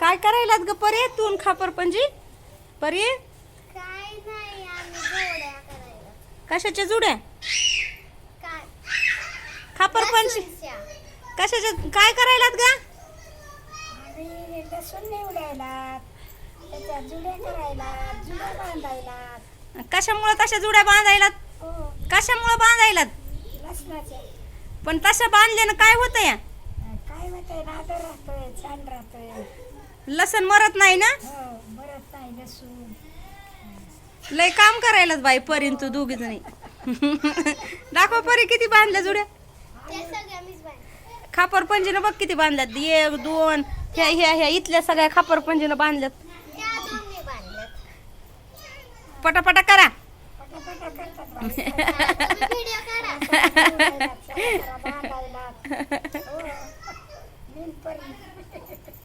काय करायलात ग परे तू खापर पंजी परे? काय नाही आम्ही जोड्या करायला. कशाच्या जुड्या? काय खापर पंजी लसूणच्या. कशाच्या काय करायलात ग? आणि लसूण निवडायला त्याच्या जुड्या करायला जुड्या बांधायला. कशामुळे तशा जुड्या बांधायलात? हो कशामुळे बांधायलात? लसणाचे पण तशा बांधल्यानं काय होतं या? काय होतंय नादर राहतोय छान राहतोय. लसण मरत नाही ना? हो बरत नाही लसूण. लय काम करायलाच बाई परीन तू दोघी जणी. दाखव परी किती बांधल्या जुड्या. ते सगळ्या मीच बांधल्या. खापर पंजीनं बघ किती बांधल्यात. एक दोन ह्या ह्या ह्या इथल्या सगळ्या खापर पंजीनं बांधल्यात. त्या दोन्ही बांधल्यात. पटापटा करा. पटापटा करतात बाई. व्हिडिओ काढा. बांधायला हो. नील परी